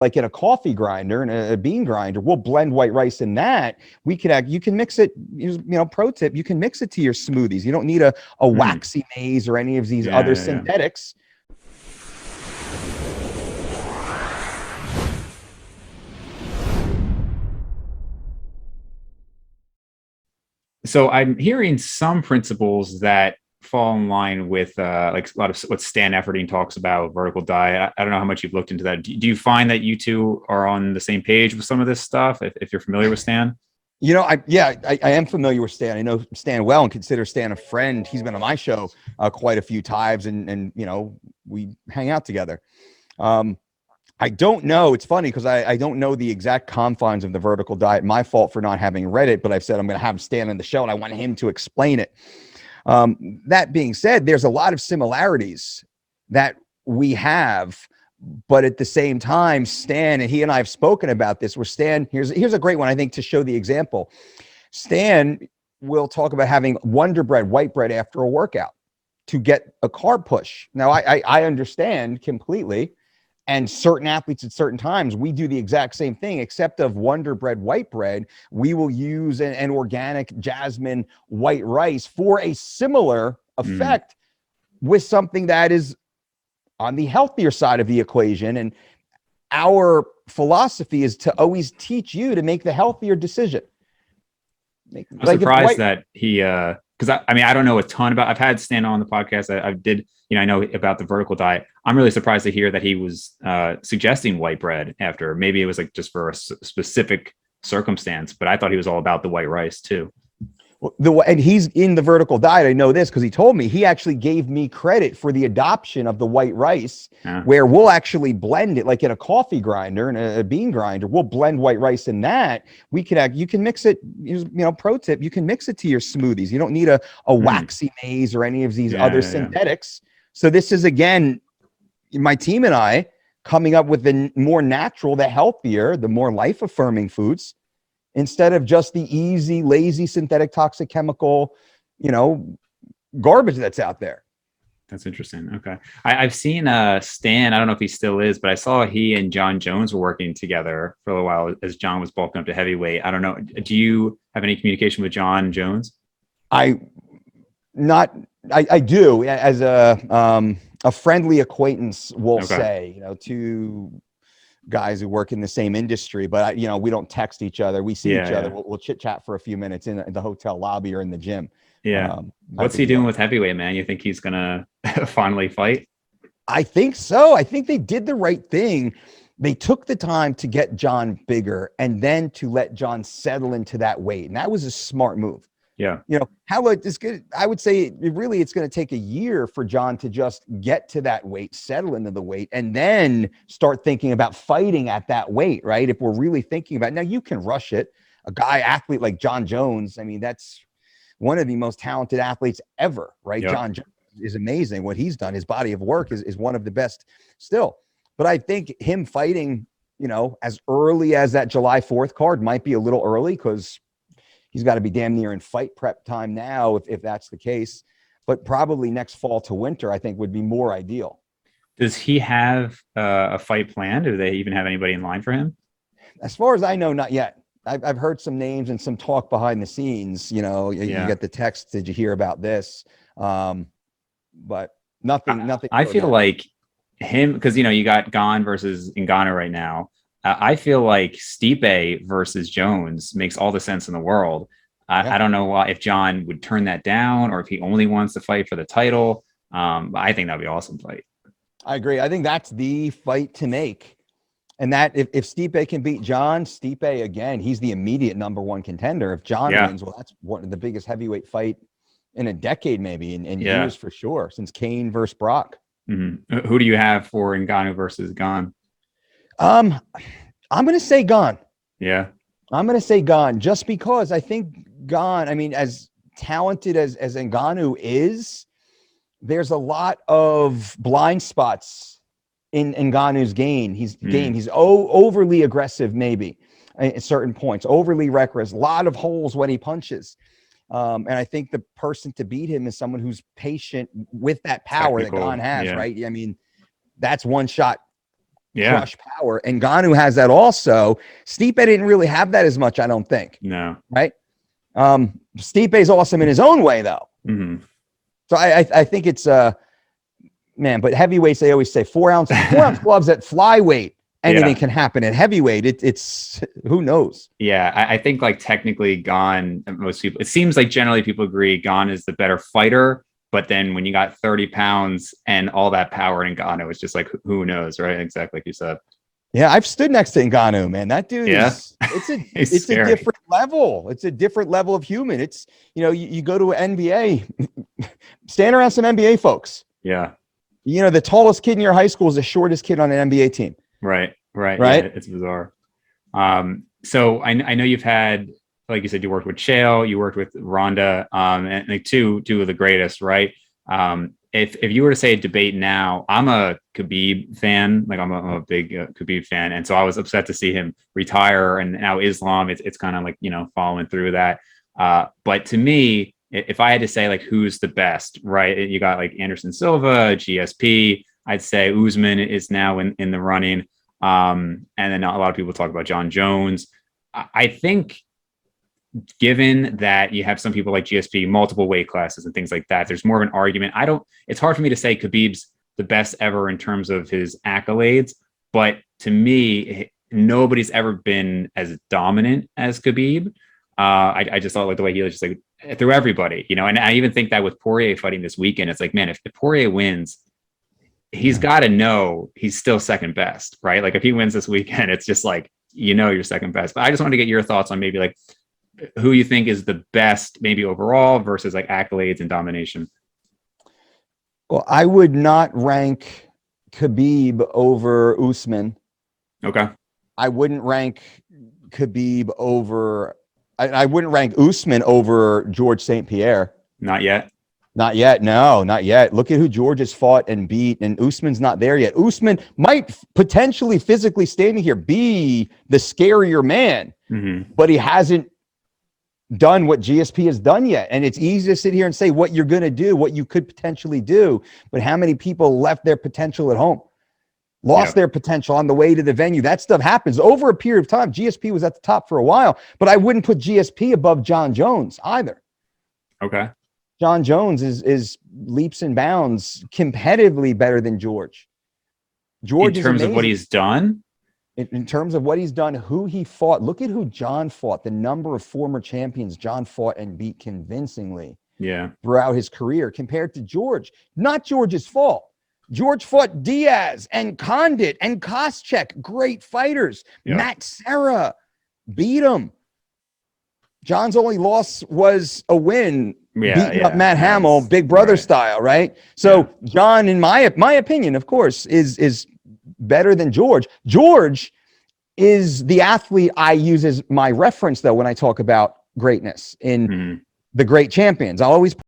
like in a coffee grinder and a bean grinder. We'll blend white rice in that. You can mix it, pro tip, you can mix it to your smoothies. You don't need a waxy maize or any of these other synthetics. So I'm hearing some principles that fall in line with like a lot of what Stan Efferding talks about, vertical diet. I don't know how much you've looked into that. Do you find that you two are on the same page with some of this stuff, if you're familiar with Stan? I am familiar with Stan. I know Stan well and consider Stan a friend. He's been on my show quite a few times, and we hang out together. I don't know. It's funny because I don't know the exact confines of the vertical diet. My fault for not having read it, but I've said I'm going to have Stan on the show and I want him to explain it. That being said, there's a lot of similarities that we have, but at the same time, Stan, and he and I have spoken about this, where Stan, here's a great one, I think, to show the example. Stan will talk about having Wonder Bread, white bread after a workout to get a carb push. Now, I understand completely. And certain athletes at certain times, we do the exact same thing, except of Wonder Bread, white bread, we will use an organic jasmine white rice for a similar effect with something that is on the healthier side of the equation. And our philosophy is to always teach you to make the healthier decision. I'm surprised that he, because I don't know a ton about, I've had Stan on the podcast. I did, I know about the vertical diet. I'm really surprised to hear that he was suggesting white bread after. Maybe it was like just for a specific circumstance, but I thought he was all about the white rice too. And he's in the vertical diet. I know this because he told me. He actually gave me credit for the adoption of the white rice, where we'll actually blend it like in a coffee grinder and a bean grinder. We'll blend white rice in that. You can mix it, pro tip, you can mix it to your smoothies. You don't need a waxy maize or any of these other synthetics. So this is, again, my team and I coming up with the more natural, the healthier, the more life-affirming foods, instead of just the easy, lazy, synthetic, toxic chemical, garbage that's out there. That's interesting. Okay. I've seen Stan, I don't know if he still is, but I saw he and John Jones were working together for a little while as John was bulking up to heavyweight. I don't know. Do you have any communication with John Jones? I do, as a friendly acquaintance will say, two guys who work in the same industry, but we don't text each other. We see each other. We'll chit chat for a few minutes in the hotel lobby or in the gym. Yeah. What's he doing with heavyweight, man? You think he's going to finally fight? I think so. I think they did the right thing. They took the time to get John bigger and then to let John settle into that weight. And that was a smart move. Yeah. How it's good. I would say it's going to take a year for John to just get to that weight, settle into the weight, and then start thinking about fighting at that weight, right? If we're really thinking about it. Now, you can rush it. Athlete like John Jones, that's one of the most talented athletes ever, right? Yep. John Jones is amazing. What he's done, his body of work is one of the best still. But I think him fighting, as early as that July 4th card might be a little early, because he's got to be damn near in fight prep time now, if that's the case. But probably next fall to winter, I think, would be more ideal. Does he have a fight planned? Do they even have anybody in line for him? As far as I know, not yet. I've heard some names and some talk behind the scenes. You get the text, did you hear about this? But nothing. I feel like him, because, you got Gane versus Ngannou right now. I feel like Stipe versus Jones makes all the sense in the world. I don't know if John would turn that down or if he only wants to fight for the title. I think that'd be an awesome fight. I agree. I think that's the fight to make. And that if Stipe can beat John, Stipe, again, he's the immediate number one contender. If John wins, well, that's one of the biggest heavyweight fight in a decade, maybe in years for sure, since Kane versus Brock. Mm-hmm. Who do you have for Ngannou versus Gane? I'm going to say Gane. Yeah. I'm going to say Gane just because I think Gane, as talented as Ngannou is, there's a lot of blind spots in Ngannou's game. He's overly aggressive, maybe at certain points, overly reckless, a lot of holes when he punches. And I think the person to beat him is someone who's patient with that power that Gane has, right? That's one shot, crush power. And Ngannou has that also. Stipe didn't really have that as much, I don't think. No. Right? Stipe's awesome in his own way, though. Mm-hmm. So I think it's man, but heavyweights, they always say 4 ounce gloves at flyweight. Anything can happen at heavyweight. It's who knows? Yeah, I think like technically Gane, most people, it seems like generally people agree Gane is the better fighter, but then when you got 30 pounds and all that power in Ngannou, it's just like, who knows, right? Exactly like you said. Yeah, I've stood next to Ngannou, man. That dude is, it's a different level. It's a different level of human. It's, you go to an NBA, stand around some NBA folks. Yeah. The tallest kid in your high school is the shortest kid on an NBA team. Right. Yeah, it's bizarre. So I know you've had, like you said, you worked with Chael, you worked with Ronda, and like two of the greatest, right? If you were to say a debate now, I'm a Khabib fan, like I'm a big Khabib fan, and so I was upset to see him retire, and now Islam, it's kind of like following through that. But to me, if I had to say like who's the best, right? You got like Anderson Silva, GSP. I'd say Usman is now in the running. And then a lot of people talk about John Jones. I think given that you have some people like GSP, multiple weight classes and things like that, there's more of an argument. It's hard for me to say Khabib's the best ever in terms of his accolades, but to me, nobody's ever been as dominant as Khabib. I just thought like the way he was just like through everybody, and I even think that with Poirier fighting this weekend, it's like, man, if Poirier wins, he's got to know he's still second best, right? Like if he wins this weekend, it's just like, you're second best. But I just wanted to get your thoughts on maybe like who you think is the best, maybe overall versus like accolades and domination. Well, I would not rank Khabib over Usman. Okay. I wouldn't rank Khabib over, I wouldn't rank Usman over George St. Pierre. Not yet. Not yet. No, not yet. Look at who George has fought and beat, and Usman's not there yet. Usman might potentially physically standing here be the scarier man, but he hasn't done what GSP has done yet. And it's easy to sit here and say what you're going to do, what you could potentially do, but how many people left their potential at home, lost their potential on the way to the venue? That stuff happens over a period of time. GSP was at the top for a while, but I wouldn't put GSP above John Jones either. Okay. John Jones is leaps and bounds competitively better than George. George in terms of what he's done? In terms of what he's done, who he fought. Look at who John fought, the number of former champions John fought and beat convincingly throughout his career compared to George. Not George's fault. George fought Diaz and Condit and Koscheck, great fighters. Matt Serra beat him. John's only loss was a win, beating up Matt Hamill, Big Brother style, right? So John, in my opinion, of course, is better than George. George is the athlete I use as my reference, though, when I talk about greatness in the great champions. I'll always